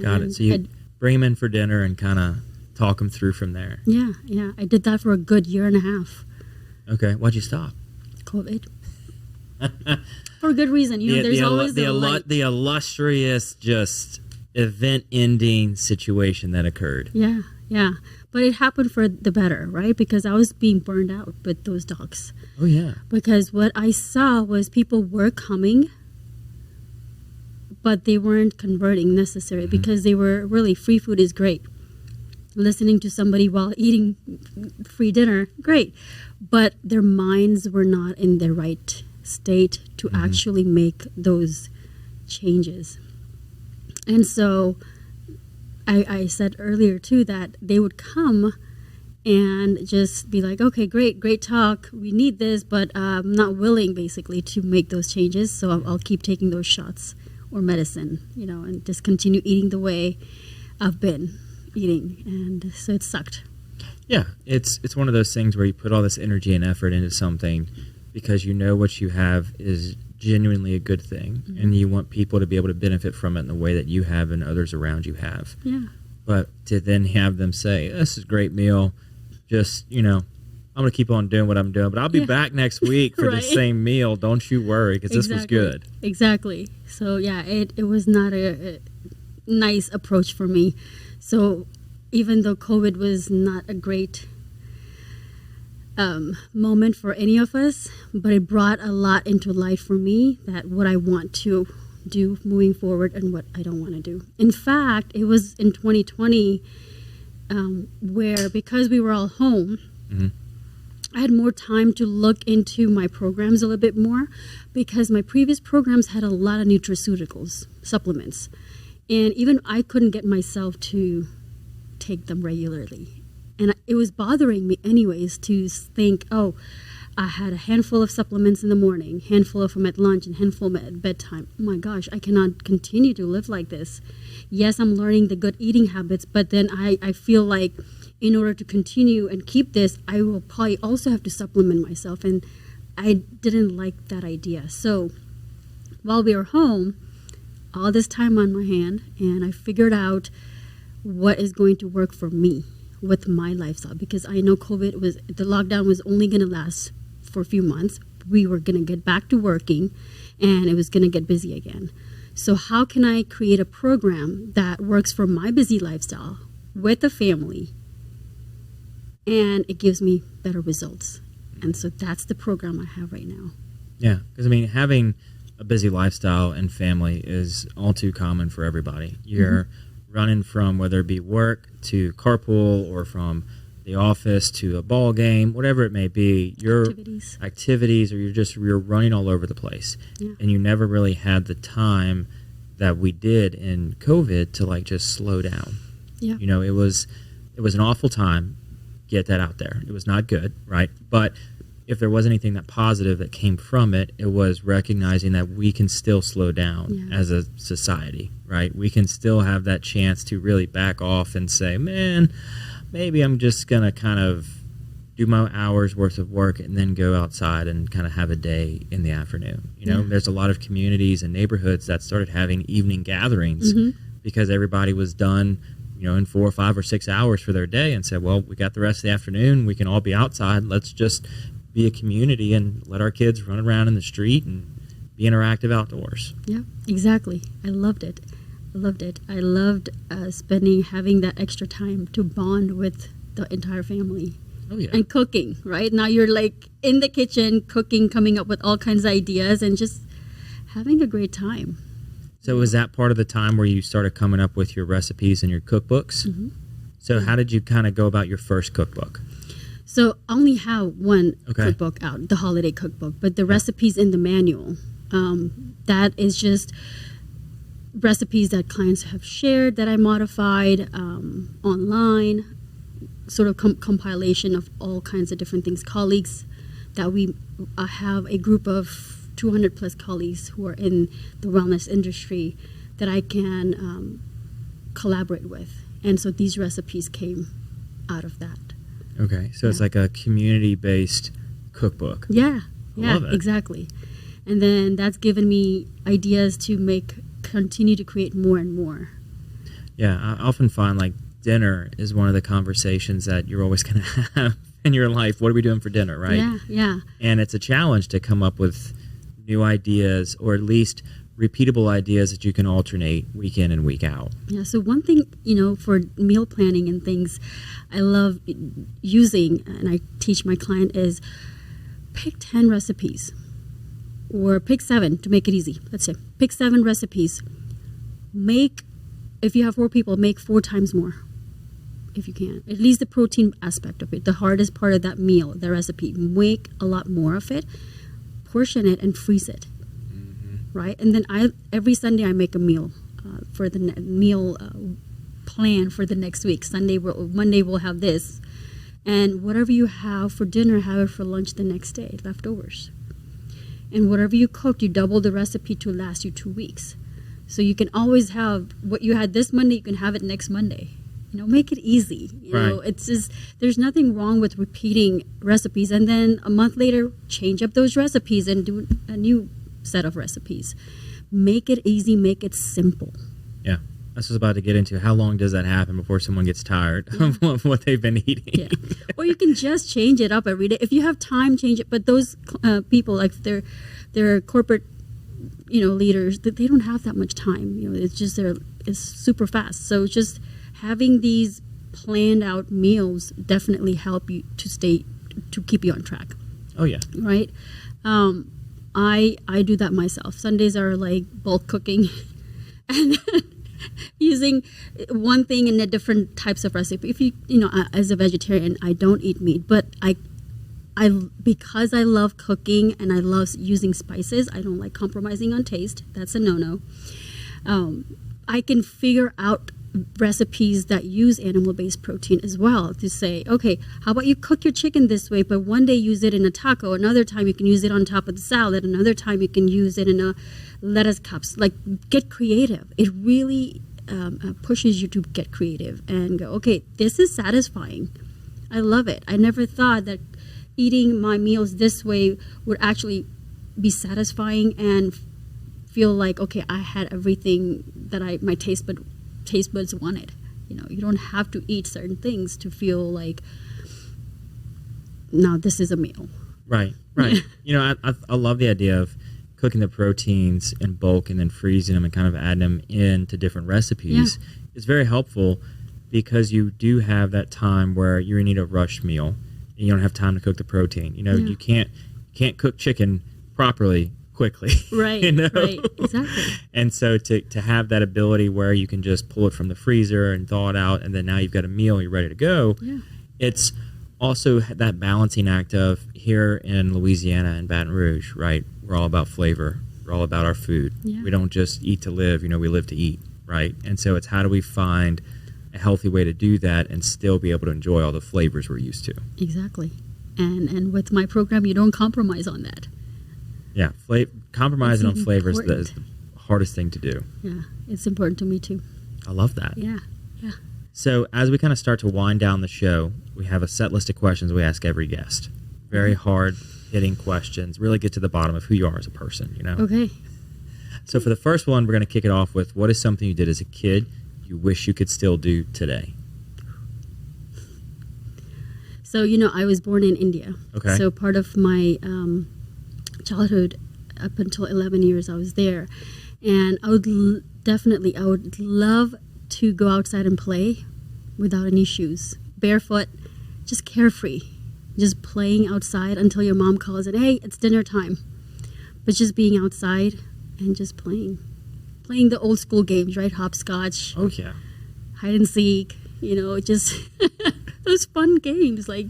Got it. So you bring them in for dinner and kind of talk them through from there. Yeah. I did that for a good year and a half. Okay. Why'd you stop? COVID. For a good reason. There's always the illustrious just event-ending situation that occurred. Yeah. But it happened for the better, right? Because I was being burned out with those dogs. Oh, yeah. Because what I saw was people were coming, but they weren't converting necessarily because they were really, free food is great. Listening to somebody while eating free dinner, great. But their minds were not in the right state to actually make those changes. And so I said earlier too that they would come and just be like, okay, great talk. We need this, but I'm not willing basically to make those changes. So I'll keep taking those shots or medicine, and just continue eating the way I've been eating. And so it sucked. Yeah, it's one of those things where you put all this energy and effort into something because you know what you have is genuinely a good thing, and you want people to be able to benefit from it in the way that you have and others around you have. Yeah. But to then have them say, this is a great meal, just, I'm going to keep on doing what I'm doing, but I'll be back next week for the same meal. Don't you worry, because this was good. Exactly. So, yeah, it was not a nice approach for me. So even though COVID was not a great moment for any of us, but it brought a lot into life for me, that what I want to do moving forward and what I don't want to do. In fact, it was in 2020 where, because we were all home, I had more time to look into my programs a little bit more, because my previous programs had a lot of nutraceuticals, supplements, and even I couldn't get myself to take them regularly. And it was bothering me anyways to think, I had a handful of supplements in the morning, handful of them at lunch, and handful at bedtime. Oh my gosh, I cannot continue to live like this. Yes, I'm learning the good eating habits, but then I feel like in order to continue and keep this, I will probably also have to supplement myself. And I didn't like that idea. So while we were home, all this time on my hand, and I figured out what is going to work for me with my lifestyle, because I know the lockdown was only going to last for a few months. We were going to get back to working, and it was going to get busy again. So how can I create a program that works for my busy lifestyle with a family, and it gives me better results? And so that's the program I have right now. Yeah, because having a busy lifestyle and family is all too common for everybody. You're running from, whether it be work to carpool, or from the office to a ball game, whatever it may be, your activities, or you're running all over the place. Yeah. And you never really had the time that we did in COVID to just slow down. Yeah. It was an awful time. Get that out there. It was not good, right? But if there was anything that positive that came from it, it was recognizing that we can still slow down as a society, right? We can still have that chance to really back off and say, man, maybe I'm just going to kind of do my hours worth of work and then go outside and kind of have a day in the afternoon. There's a lot of communities and neighborhoods that started having evening gatherings because everybody was done, in 4 or 5 or 6 hours for their day, and said, well, we got the rest of the afternoon. We can all be outside. Let's just be a community and let our kids run around in the street and be interactive outdoors. Yeah, exactly. I loved it. I loved having that extra time to bond with the entire family. Oh, yeah. And cooking, right? Now you're in the kitchen cooking, coming up with all kinds of ideas, and just having a great time. So was that part of the time where you started coming up with your recipes and your cookbooks? So how did you kind of go about your first cookbook? So I only have one cookbook out, the holiday cookbook, but the recipes in the manual, that is just recipes that clients have shared that I modified online, sort of compilation of all kinds of different things. Colleagues that we have a group of 200 plus colleagues who are in the wellness industry that I can collaborate with. And so these recipes came out of that. Okay, so it's like a community-based cookbook. Yeah, Love it. Exactly. And then that's given me ideas to continue to create more and more. Yeah, I often find dinner is one of the conversations that you're always going to have in your life. What are we doing for dinner, right? Yeah. And it's a challenge to come up with new ideas, or at least repeatable ideas that you can alternate week in and week out. Yeah, so one thing, for meal planning and things I love using, and I teach my client, is pick 10 recipes, or pick 7 to make it easy. Let's say pick 7 recipes. If you have 4 people, make 4 times more if you can. At least the protein aspect of it, the hardest part of that meal, the recipe. Make a lot more of it, portion it, and freeze it. Right? And then every Sunday I make a meal for the meal plan for the next week. Monday we'll have this, and whatever you have for dinner, have it for lunch the next day, leftovers. And whatever you cooked, you double the recipe to last you 2 weeks. So you can always have what you had this Monday, you can have it next Monday. Make it easy. It's just, there's nothing wrong with repeating recipes, and then a month later, change up those recipes and do a new set of recipes. Make it easy, make it simple. Yeah. I was about to get into how long does that happen before someone gets tired of what they've been eating. Yeah. Or you can just change it up every day. If you have time, change it. But those people, like they're corporate, leaders, they don't have that much time. It's just it's super fast. So just having these planned out meals definitely help you to keep you on track. Oh yeah. Right. I do that myself. Sundays are like bulk cooking, and using one thing in a different types of recipe. If as a vegetarian, I don't eat meat, but I because I love cooking and I love using spices, I don't like compromising on taste. That's a no-no. I can figure out recipes that use animal-based protein as well, to say, okay, how about you cook your chicken this way, but one day use it in a taco, another time you can use it on top of the salad, another time you can use it in a lettuce cups. Like, get creative. It really pushes you to get creative and go, okay, this is satisfying. I love it. I never thought that eating my meals this way would actually be satisfying and feel like, okay, I had everything that my taste buds wanted. You don't have to eat certain things to feel like, now this is a meal. Right. I love the idea of cooking the proteins in bulk and then freezing them and kind of adding them into different recipes. Yeah. It's very helpful because you do have that time where you need a rush meal and you don't have time to cook the protein. You can't cook chicken properly quickly. Right. Right. Exactly. And so to have that ability where you can just pull it from the freezer and thaw it out, and then now you've got a meal, you're ready to go. Yeah. It's also that balancing act of, here in Louisiana and Baton Rouge, right? We're all about flavor. We're all about our food. Yeah. We don't just eat to live, we live to eat, right? And so it's how do we find a healthy way to do that and still be able to enjoy all the flavors we're used to. Exactly. And with my program, you don't compromise on that. Yeah, compromising on flavors is the hardest thing to do. Yeah, it's important to me too. I love that. Yeah. So as we kind of start to wind down the show, we have a set list of questions we ask every guest. Very hard-hitting questions. Really get to the bottom of who you are as a person, Okay. So for the first one, we're going to kick it off with, what is something you did as a kid you wish you could still do today? So, I was born in India. Okay. So part of my childhood, up until 11 years, I was there. And I would love to go outside and play without any shoes, barefoot, just carefree, just playing outside until your mom calls and, hey, it's dinner time. But just being outside and just playing the old school games, right? Hopscotch. Oh yeah. Hide and seek, just those fun games. I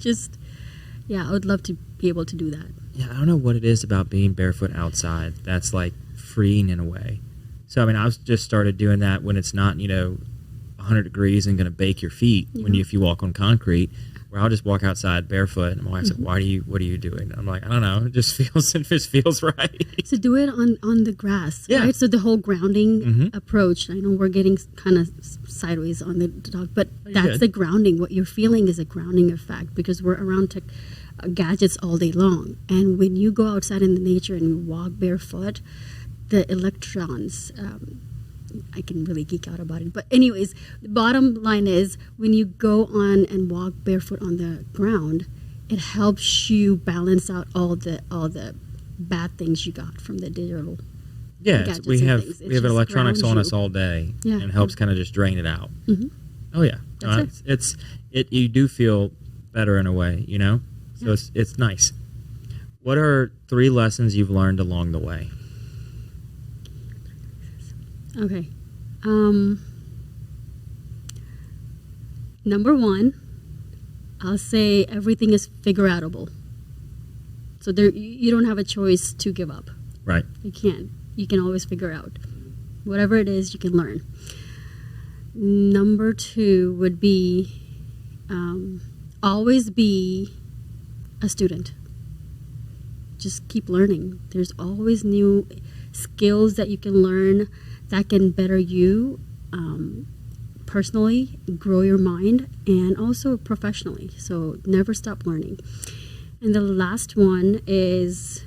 would love to be able to do that. Yeah, I don't know what it is about being barefoot outside that's like freeing in a way. So, I've just started doing that when it's not, 100 degrees and going to bake your feet if you walk on concrete, where I'll just walk outside barefoot. And my wife's like, what are you doing? I'm like, I don't know. It just feels right. So do it on the grass, yeah. Right? So the whole grounding approach. I know we're getting kind of sideways on the talk, but that's the grounding. What you're feeling is a grounding effect because we're around gadgets all day long. And when you go outside in the nature and you walk barefoot, the electrons, I can really geek out about it. But anyways, the bottom line is when you go on and walk barefoot on the ground, it helps you balance out all the bad things you got from the digital. Yeah, we have electronics on us all day, and helps kind of just drain it out. Mm-hmm. Oh yeah, you do feel better in a way, So it's nice. What are 3 lessons you've learned along the way? Okay. Number 1, I'll say everything is figure-outable. So you don't have a choice to give up. Right. You can always figure out. Whatever it is, you can learn. Number 2 would be always be a student. Just keep learning. There's always new skills that you can learn that can better you personally, grow your mind, and also professionally. So never stop learning. And the last one is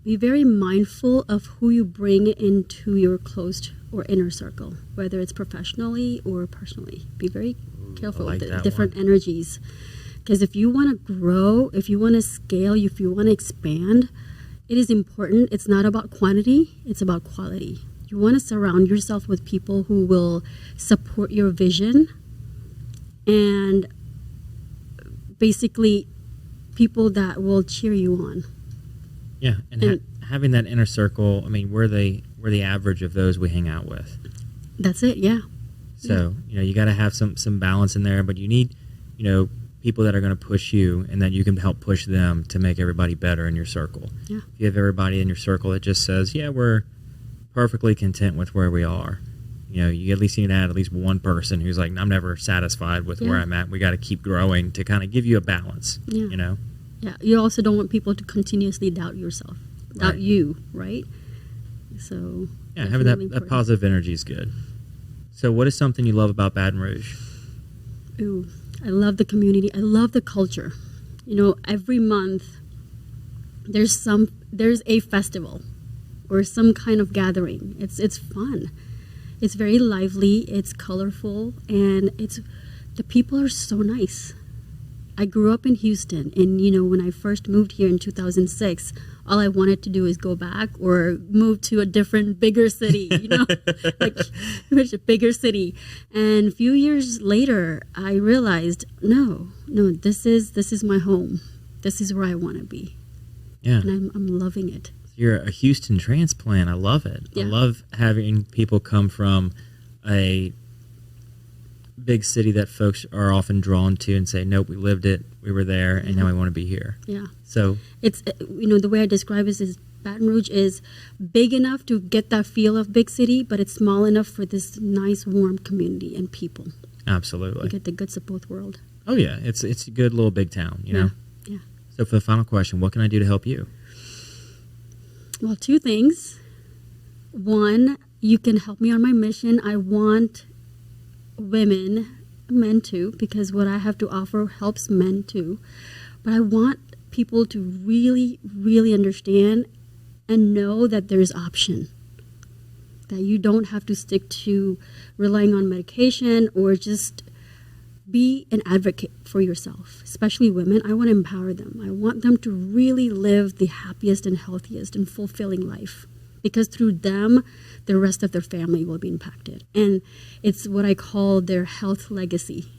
be very mindful of who you bring into your closed or inner circle, whether it's professionally or personally. Be very careful with the different energies. Because if you want to grow, if you want to scale, if you want to expand, it is important. It's not about quantity, it's about quality. You want to surround yourself with people who will support your vision and basically people that will cheer you on. Yeah, and having that inner circle, I mean, we're the average of those we hang out with. That's it, yeah. So, you got to have some balance in there, but you need, people that are going to push you and that you can help push them to make everybody better in your circle. Yeah. If you have everybody in your circle that just says, yeah, we're perfectly content with where we are, you at least need to add at least one person who's like, I'm never satisfied with where I'm at. We got to keep growing to kind of give you a balance, Yeah, you also don't want people to continuously doubt yourself, doubt you, right? So yeah, having that positive energy is good. So what is something you love about Baton Rouge? Ooh, I love the community. I love the culture. Every month there's a festival or some kind of gathering. It's fun. It's very lively, it's colorful, and the people are so nice. I grew up in Houston, and when I first moved here in 2006, all I wanted to do is go back or move to a different, bigger city, like a bigger city. And a few years later, I realized, no, this is my home. This is where I want to be. Yeah. And I'm loving it. You're a Houston transplant. I love it. Yeah. I love having people come from a big city that folks are often drawn to and say, nope, we lived it, we were there, and now we want to be here. Yeah. So it's, the way I describe it is Baton Rouge is big enough to get that feel of big city, but it's small enough for this nice, warm community and people. Absolutely. You get the goods of both worlds. Oh, yeah. It's a good little big town, know? Yeah. So for the final question, what can I do to help you? Well, 2 things. 1, you can help me on my mission. I want women, men too, because what I have to offer helps men too. But I want people to really, really understand and know that there's option. That you don't have to stick to relying on medication or just be an advocate for yourself, especially women. I want to empower them. I want them to really live the happiest and healthiest and fulfilling life, because through them, the rest of their family will be impacted. And it's what I call their health legacy,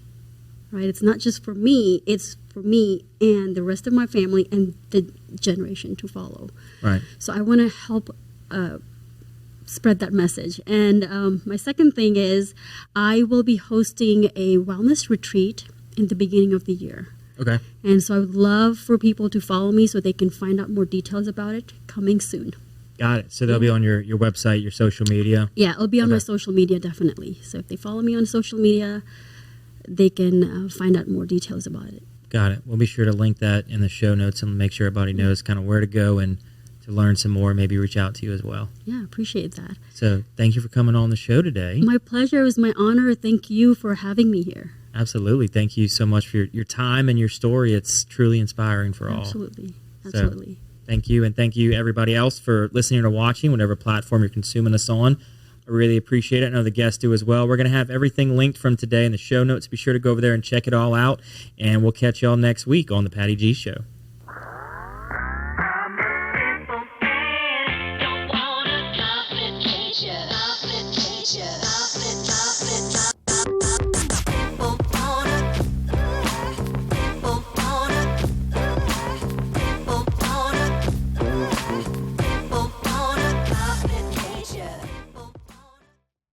right? It's not just for me, it's for me and the rest of my family and the generation to follow. Right. So I want to help spread that message. And my second thing is I will be hosting a wellness retreat in the beginning of the year. Okay. And so I would love for people to follow me so they can find out more details about it coming soon. Got it. So they'll be on your website, your social media? Yeah, it'll be on my social media, definitely. So if they follow me on social media, they can find out more details about it. Got it. We'll be sure to link that in the show notes and make sure everybody knows kind of where to go and to learn some more, maybe reach out to you as well. Yeah, appreciate that. So thank you for coming on the show today. My pleasure. It was my honor. Thank you for having me here. Absolutely. Thank you so much for your time and your story. It's truly inspiring for all. Absolutely. So, thank you. And thank you, everybody else, for listening or watching, whatever platform you're consuming us on. I really appreciate it. I know the guests do as well. We're going to have everything linked from today in the show notes. Be sure to go over there and check it all out. And we'll catch y'all next week on The Patty G Show.